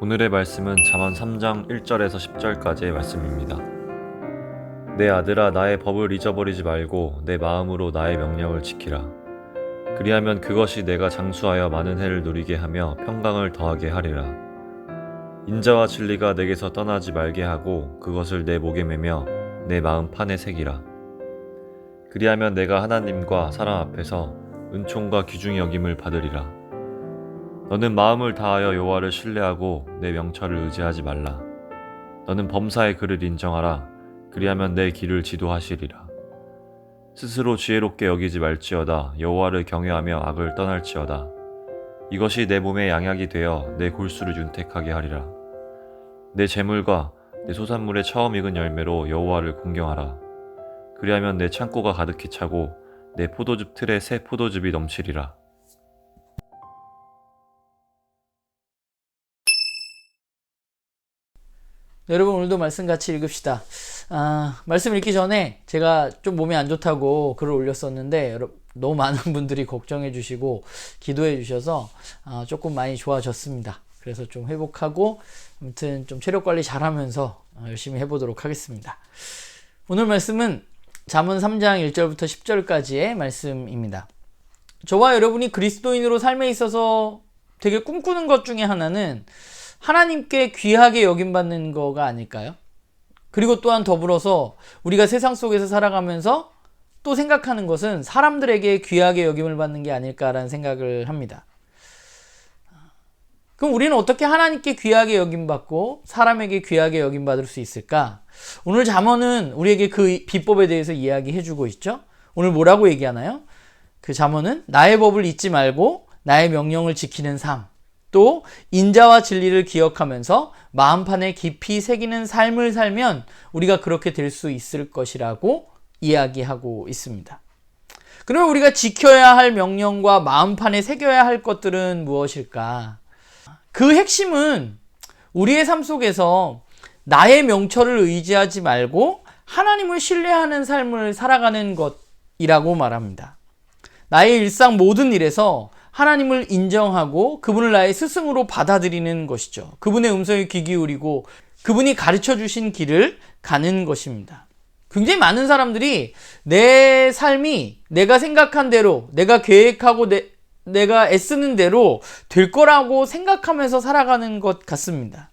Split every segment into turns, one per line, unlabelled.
오늘의 말씀은 잠언 3장 1절에서 10절까지의 말씀입니다. 내 아들아, 나의 법을 잊어버리지 말고 내 마음으로 나의 명령을 지키라. 그리하면 그것이 내가 장수하여 많은 해를 누리게 하며 평강을 더하게 하리라. 인자와 진리가 내게서 떠나지 말게 하고 그것을 내 목에 매며 내 마음 판에 새기라. 그리하면 내가 하나님과 사람 앞에서 은총과 귀중히 여김을 받으리라. 너는 마음을 다하여 여호와를 신뢰하고 내 명철을 의지하지 말라. 너는 범사의 그를 인정하라. 그리하면 내 길을 지도하시리라. 스스로 지혜롭게 여기지 말지어다. 여호와를 경외하며 악을 떠날지어다. 이것이 내 몸에 양약이 되어 내 골수를 윤택하게 하리라. 내 재물과 내 소산물의 처음 익은 열매로 여호와를 공경하라. 그리하면 내 창고가 가득히 차고 내 포도즙 틀에 새 포도즙이 넘치리라.
여러분, 오늘도 말씀 같이 읽읍시다. 말씀 읽기 전에 제가 좀 몸이 안 좋다고 글을 올렸었는데 너무 많은 분들이 걱정해 주시고 기도해 주셔서 조금 많이 좋아졌습니다. 그래서 좀 회복하고 아무튼 좀 체력 관리 잘하면서 열심히 해보도록 하겠습니다. 오늘 말씀은 잠언 3장 1절부터 10절까지의 말씀입니다. 저와 여러분이 그리스도인으로 삶에 있어서 되게 꿈꾸는 것 중에 하나는 하나님께 귀하게 여김받는 거가 아닐까요? 그리고 또한 더불어서 우리가 세상 속에서 살아가면서 또 생각하는 것은 사람들에게 귀하게 여김을 받는 게 아닐까라는 생각을 합니다. 그럼 우리는 어떻게 하나님께 귀하게 여김받고 사람에게 귀하게 여김받을 수 있을까? 오늘 잠언은 우리에게 그 비법에 대해서 이야기해주고 있죠. 오늘 뭐라고 얘기하나요? 그 잠언은 나의 법을 잊지 말고 나의 명령을 지키는 삶, 또 인자와 진리를 기억하면서 마음판에 깊이 새기는 삶을 살면 우리가 그렇게 될 수 있을 것이라고 이야기하고 있습니다. 그러면 우리가 지켜야 할 명령과 마음판에 새겨야 할 것들은 무엇일까? 그 핵심은 우리의 삶 속에서 나의 명철을 의지하지 말고 하나님을 신뢰하는 삶을 살아가는 것이라고 말합니다. 나의 일상 모든 일에서 하나님을 인정하고 그분을 나의 스승으로 받아들이는 것이죠. 그분의 음성에 귀 기울이고 그분이 가르쳐 주신 길을 가는 것입니다. 굉장히 많은 사람들이 내 삶이 내가 생각한 대로, 내가 계획하고 내가 애쓰는 대로 될 거라고 생각하면서 살아가는 것 같습니다.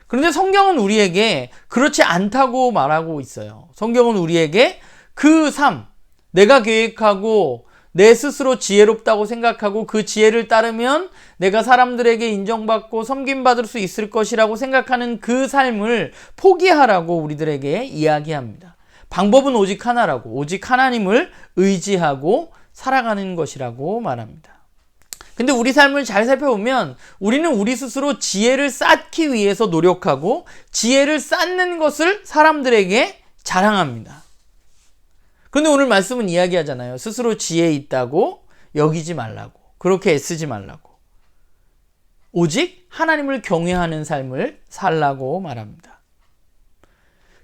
그런데 성경은 우리에게 그렇지 않다고 말하고 있어요. 성경은 우리에게 그 삶, 내가 계획하고 내 스스로 지혜롭다고 생각하고 그 지혜를 따르면 내가 사람들에게 인정받고 섬김받을 수 있을 것이라고 생각하는 그 삶을 포기하라고 우리들에게 이야기합니다. 방법은 오직 하나라고, 오직 하나님을 의지하고 살아가는 것이라고 말합니다. 근데 우리 삶을 잘 살펴보면 우리는 우리 스스로 지혜를 쌓기 위해서 노력하고 지혜를 쌓는 것을 사람들에게 자랑합니다. 그런데 오늘 말씀은 이야기하잖아요. 스스로 지혜 있다고 여기지 말라고, 그렇게 애쓰지 말라고. 오직 하나님을 경외하는 삶을 살라고 말합니다.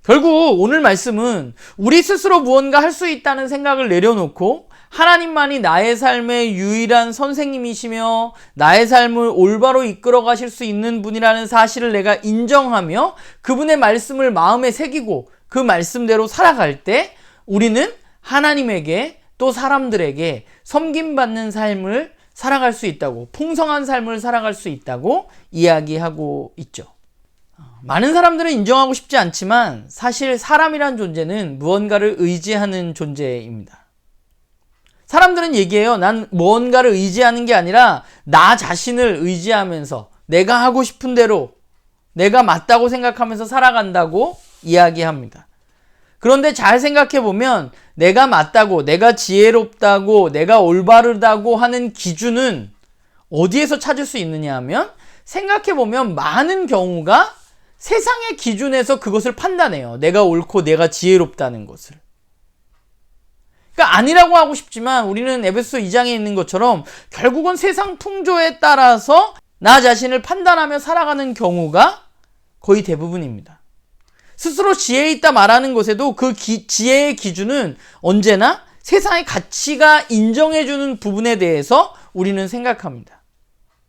결국 오늘 말씀은 우리 스스로 무언가 할 수 있다는 생각을 내려놓고 하나님만이 나의 삶의 유일한 선생님이시며 나의 삶을 올바로 이끌어 가실 수 있는 분이라는 사실을 내가 인정하며 그분의 말씀을 마음에 새기고 그 말씀대로 살아갈 때 우리는 하나님에게 또 사람들에게 섬김받는 삶을 살아갈 수 있다고, 풍성한 삶을 살아갈 수 있다고 이야기하고 있죠. 많은 사람들은 인정하고 싶지 않지만 사실 사람이란 존재는 무언가를 의지하는 존재입니다. 사람들은 얘기해요. 난 뭔가를 의지하는 게 아니라 나 자신을 의지하면서 내가 하고 싶은 대로 내가 맞다고 생각하면서 살아간다고 이야기합니다. 그런데 잘 생각해 보면 내가 맞다고, 내가 지혜롭다고, 내가 올바르다고 하는 기준은 어디에서 찾을 수 있느냐 하면 생각해 보면 많은 경우가 세상의 기준에서 그것을 판단해요. 내가 옳고 내가 지혜롭다는 것을. 그러니까 아니라고 하고 싶지만 우리는 에베소 2장에 있는 것처럼 결국은 세상 풍조에 따라서 나 자신을 판단하며 살아가는 경우가 거의 대부분입니다. 스스로 지혜 있다 말하는 것에도 그 지혜의 기준은 언제나 세상의 가치가 인정해주는 부분에 대해서 우리는 생각합니다.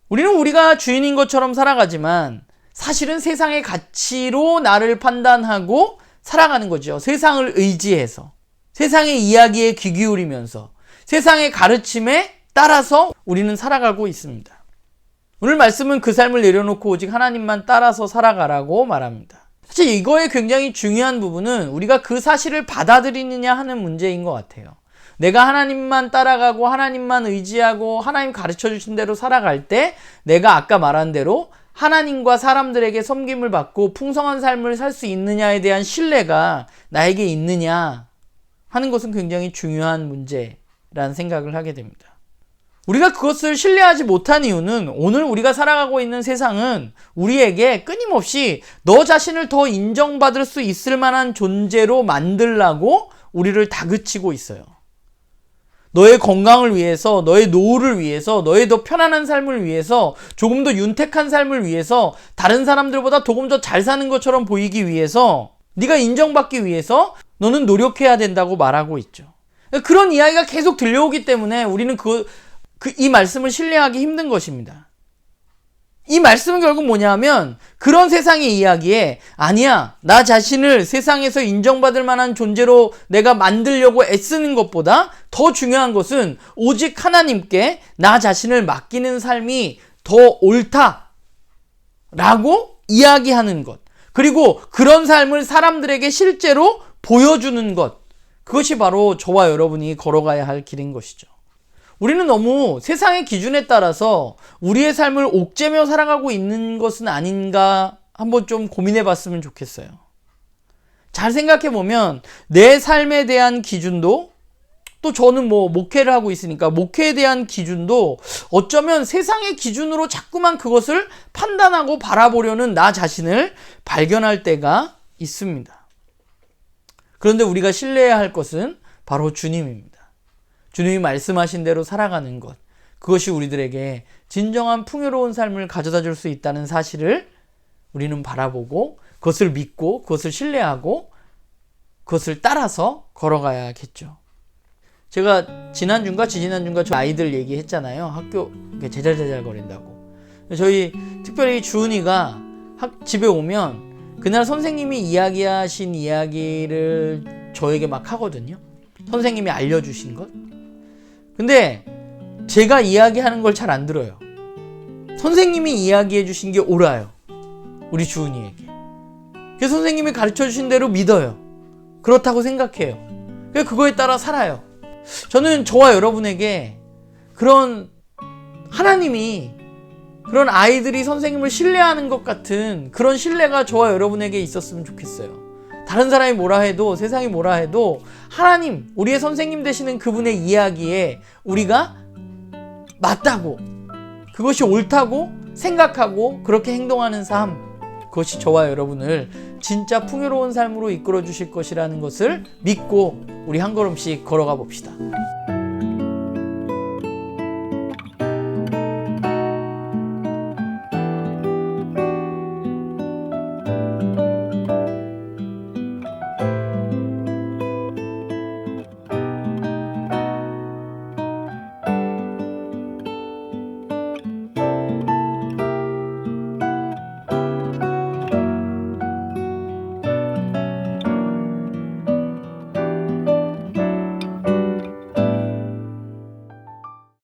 우리는 우리가 주인인 것처럼 살아가지만 사실은 세상의 가치로 나를 판단하고 살아가는 거죠. 세상을 의지해서. 세상의 이야기에 귀 기울이면서 세상의 가르침에 따라서 우리는 살아가고 있습니다. 오늘 말씀은 그 삶을 내려놓고 오직 하나님만 따라서 살아가라고 말합니다. 사실 이거의 굉장히 중요한 부분은 우리가 그 사실을 받아들이느냐 하는 문제인 것 같아요. 내가 하나님만 따라가고 하나님만 의지하고 하나님 가르쳐 주신 대로 살아갈 때 내가 아까 말한 대로 하나님과 사람들에게 섬김을 받고 풍성한 삶을 살 수 있느냐에 대한 신뢰가 나에게 있느냐 하는 것은 굉장히 중요한 문제라는 생각을 하게 됩니다. 우리가 그것을 신뢰하지 못한 이유는 오늘 우리가 살아가고 있는 세상은 우리에게 끊임없이 너 자신을 더 인정받을 수 있을 만한 존재로 만들라고 우리를 다그치고 있어요. 너의 건강을 위해서, 너의 노후를 위해서, 너의 더 편안한 삶을 위해서, 조금 더 윤택한 삶을 위해서, 다른 사람들보다 조금 더 잘 사는 것처럼 보이기 위해서, 네가 인정받기 위해서 너는 노력해야 된다고 말하고 있죠. 그런 이야기가 계속 들려오기 때문에 우리는 이 말씀을 신뢰하기 힘든 것입니다. 이 말씀은 결국 뭐냐면 그런 세상의 이야기에 아니야, 나 자신을 세상에서 인정받을 만한 존재로 내가 만들려고 애쓰는 것보다 더 중요한 것은 오직 하나님께 나 자신을 맡기는 삶이 더 옳다라고 이야기하는 것, 그리고 그런 삶을 사람들에게 실제로 보여주는 것, 그것이 바로 저와 여러분이 걸어가야 할 길인 것이죠. 우리는 너무 세상의 기준에 따라서 우리의 삶을 옥죄며 살아가고 있는 것은 아닌가 한번 좀 고민해 봤으면 좋겠어요. 잘 생각해 보면 내 삶에 대한 기준도, 또 저는 목회를 하고 있으니까 목회에 대한 기준도 어쩌면 세상의 기준으로 자꾸만 그것을 판단하고 바라보려는 나 자신을 발견할 때가 있습니다. 그런데 우리가 신뢰해야 할 것은 바로 주님입니다. 주님이 말씀하신 대로 살아가는 것, 그것이 우리들에게 진정한 풍요로운 삶을 가져다 줄 수 있다는 사실을 우리는 바라보고 그것을 믿고 그것을 신뢰하고 그것을 따라서 걸어가야겠죠. 제가 지난주인가 지지난주인가 저 아이들 얘기했잖아요. 학교 제잘제잘 거린다고. 저희 특별히 주은이가 집에 오면 그날 선생님이 이야기하신 이야기를 저에게 막 하거든요. 선생님이 알려주신 것. 근데 제가 이야기하는 걸 잘 안 들어요. 선생님이 이야기해 주신 게 옳아요. 우리 주은이에게. 그래서 선생님이 가르쳐 주신 대로 믿어요. 그렇다고 생각해요. 그래서 그거에 따라 살아요. 저는 저와 여러분에게 그런 하나님이 그런 아이들이 선생님을 신뢰하는 것 같은 그런 신뢰가 저와 여러분에게 있었으면 좋겠어요. 다른 사람이 뭐라 해도, 세상이 뭐라 해도 하나님, 우리의 선생님 되시는 그분의 이야기에 우리가 맞다고, 그것이 옳다고 생각하고 그렇게 행동하는 삶, 그것이 저와 여러분을 진짜 풍요로운 삶으로 이끌어 주실 것이라는 것을 믿고 우리 한 걸음씩 걸어가 봅시다.